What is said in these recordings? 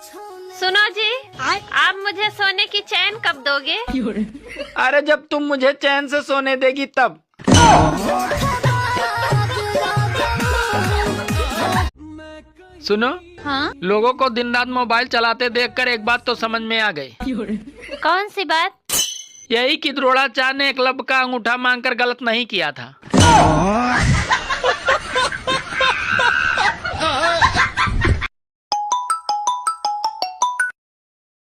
सुनो जी, आप मुझे सोने की चैन कब दोगे? अरे जब तुम मुझे चैन से सोने देगी तब। सुनो, हाँ? लोगों को दिन रात मोबाइल चलाते देखकर एक बात तो समझ में आ गई। कौन सी बात? यही कि द्रोणाचार्य ने एकलव्य का अंगूठा मांगकर गलत नहीं किया था।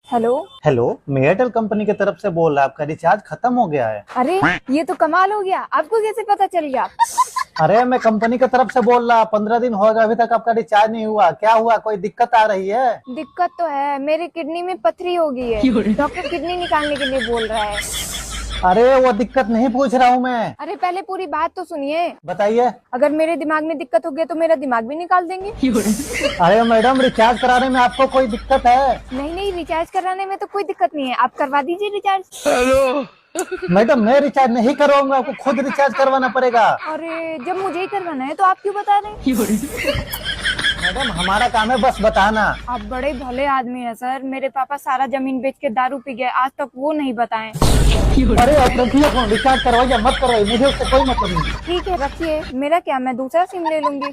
हेलो, मैं एयरटेल कंपनी की तरफ से बोल रहा है। आपका रिचार्ज खत्म हो गया है। अरे ये तो कमाल हो गया, आपको कैसे पता चल गया? अरे मैं कंपनी की तरफ से बोल रहा, 15 दिन हो गए अभी तक आपका रिचार्ज नहीं हुआ। क्या हुआ, कोई दिक्कत आ रही है? दिक्कत तो है, मेरी किडनी में पथरी हो गई है। डॉक्टर किडनी निकालने के लिए बोल रहा है। अरे वो दिक्कत नहीं पूछ रहा हूँ मैं। अरे पहले पूरी बात तो सुनिए। बताइए। अगर मेरे दिमाग में दिक्कत हो गई तो मेरा दिमाग भी निकाल देंगे। अरे मैडम, रिचार्ज कराने में आपको कोई दिक्कत है? नहीं, रिचार्ज कराने में तो कोई दिक्कत नहीं है, आप करवा दीजिए रिचार्ज। हेलो मैडम, मैं रिचार्ज नहीं करवाऊंगा, आपको खुद रिचार्ज करवाना पड़ेगा। अरे जब मुझे ही करवाना है तो आप क्यों बता रहे हैं? मैडम, हमारा काम है बस बताना। आप बड़े भले आदमी हैं सर। मेरे पापा सारा जमीन बेच के दारू पी गए, आज तक वो नहीं बताएं। अरे आप रखिए फोन, रिचार्ज करवाइए मत करवाइए, मुझे उससे कोई मतलब नहीं। ठीक है रखिए, मेरा क्या, मैं दूसरा सिम ले लूंगी।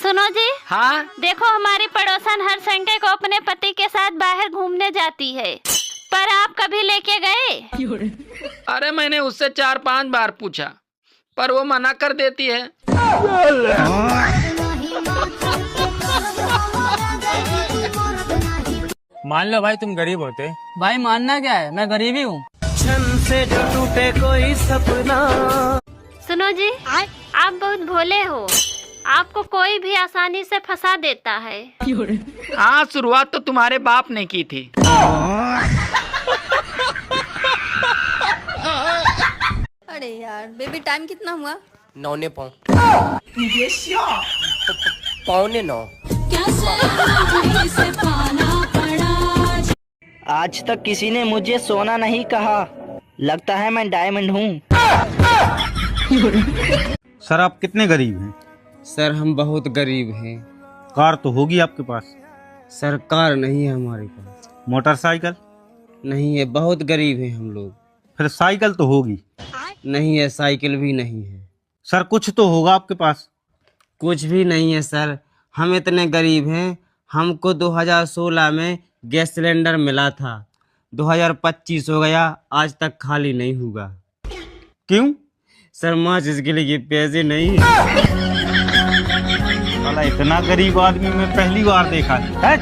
सुनो जी, हाँ? देखो हमारी पड़ोसन हर संडे को अपने पति के साथ बाहर घूमने जाती है, पर आप कभी लेके गए? अरे मैंने उससे 4-5 बार पूछा, पर वो मना कर देती है। मान लो भाई तुम गरीब होते। भाई मानना क्या है, मैं गरीब ही हूँ। से जो टूटे कोई सपना। सुनो जी, आप बहुत भोले हो, आपको कोई भी आसानी से फंसा देता है। हाँ, शुरुआत तो तुम्हारे बाप ने की थी। अरे यार बेबी, टाइम कितना हुआ? 9:09 9:15। आज तक किसी ने मुझे सोना नहीं कहा, लगता है मैं डायमंड हूँ। सर आप कितने गरीब हैं? सर हम बहुत गरीब हैं। कार तो होगी आपके पास? सर कार नहीं है हमारे पास। मोटरसाइकिल? नहीं है, बहुत गरीब हैं हम लोग। फिर साइकिल तो होगी? नहीं है, साइकिल भी नहीं है। सर कुछ तो होगा आपके पास? कुछ भी नहीं है सर, हम इतने गरीब हैं, हमको 2016 में गैस सिलेंडर मिला था, 2025 हो गया, आज तक खाली नहीं हुआ। क्यों? सर माचिस के लिए पैसे नहीं है। साला इतना गरीब आदमी मैं पहली बार देखा है।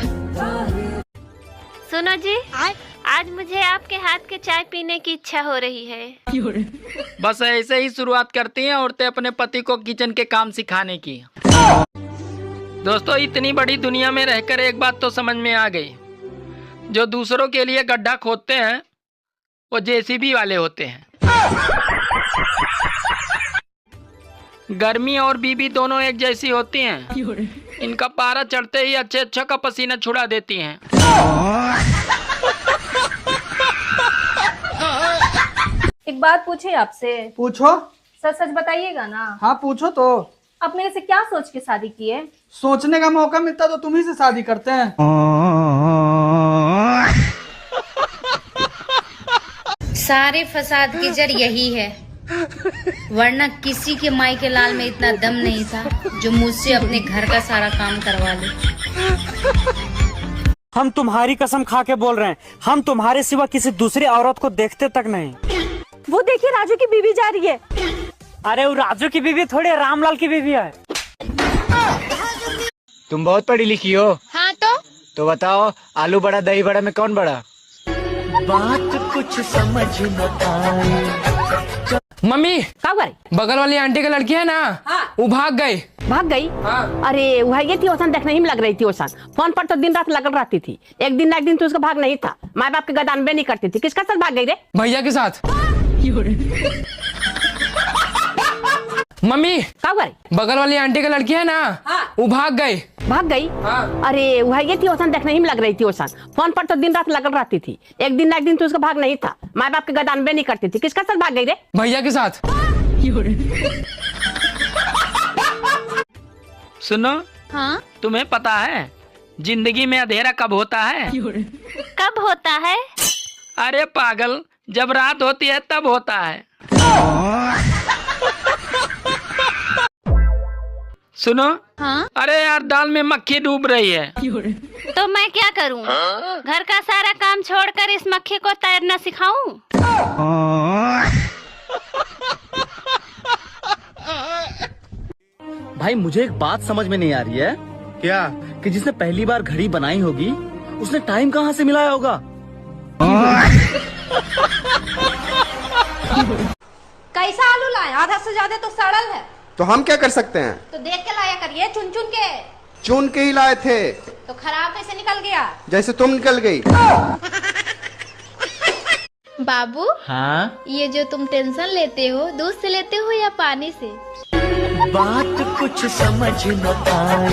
सुनो जी, आज मुझे आपके हाथ के चाय पीने की इच्छा हो रही है। बस ऐसे ही शुरुआत करती हैं औरतें अपने पति को किचन के काम सिखाने की। दोस्तों, इतनी बड़ी दुनिया में रहकर एक बात तो समझ में आ गई, जो दूसरों के लिए गड्ढा खोदते हैं वो जेसीबी वाले होते हैं। गर्मी और बीबी दोनों एक जैसी होती हैं। इनका पारा चढ़ते ही अच्छा का पसीना छुड़ा देती हैं। एक बात पूछे आपसे? पूछो। सच सच बताइएगा ना? हाँ पूछो तो। आप मेरे से क्या सोच के शादी किए? सोचने का मौका मिलता तो तुम ही से शादी करते हैं। सारे फसाद की जड़ यही है, वरना किसी के माई के लाल में इतना दम नहीं था जो मुझसे अपने घर का सारा काम करवा ले। हम तुम्हारी कसम खा के बोल रहे हैं, हम तुम्हारे सिवा किसी दूसरी औरत को देखते तक नहीं। वो देखिए राजू की बीवी जा रही है। अरे वो राजू की बीवी थोड़ी रामलाल की बीवी है। तुम बहुत पढ़ी लिखी हो। हाँ तो बताओ, आलू बड़ा दही बड़ा में कौन बड़ा? बात कुछ समझ न आए। मम्मी, क्या करे? बगल वाली आंटी की लड़की है ना, वो भाग गई। भाग गई? हाँ। अरे वह ये थी ओसन, देखने ही में लग रही थी ओसन। फोन पर तो दिन रात लगल रहती थी, एक दिन ना एक दिन तो उसका भाग नहीं था। माँ बाप के गदान नहीं करती थी। किसका साथ भाग गई रे? भैया के साथ। मम्मी, क्या करे? बगल वाली आंटी की लड़की है ना, वो भाग गई। भाग गई? हाँ। अरे वह ये थी ओसन, देखने ही में लग रही थी ओसन। फोन पर तो दिन रात लगल रहती थी, एक दिन ना एक दिन तो उसका भाग नहीं था। माँ बाप के गदान नहीं करती थी। किसका साथ भाग गई रे? भैया के साथ। सुनो, हाँ? तुम्हें पता है जिंदगी में अंधेरा कब होता है? कब होता है? अरे पागल, जब रात होती है तब होता है। सुनो। हाँ? अरे यार, दाल में मक्खी डूब रही है। तो मैं क्या करूं? घर का सारा काम छोड़कर इस मक्खी को तैरना सिखाऊं? भाई मुझे एक बात समझ में नहीं आ रही है। क्या? कि जिसने पहली बार घड़ी बनाई होगी उसने टाइम कहाँ से मिलाया होगा? कैसा आलू लाए? आधा से ज्यादा तो सड़ल है। तो हम क्या कर सकते हैं? तो देख के लाया करिए, चुन चुन के। चुन के ही लाए थे। तो खराब कैसे निकल गया? जैसे तुम निकल गई। बाबू, हाँ? ये जो तुम टेंशन लेते हो, दूध से लेते हो या पानी से? बात कुछ समझ न आए,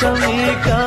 कमी का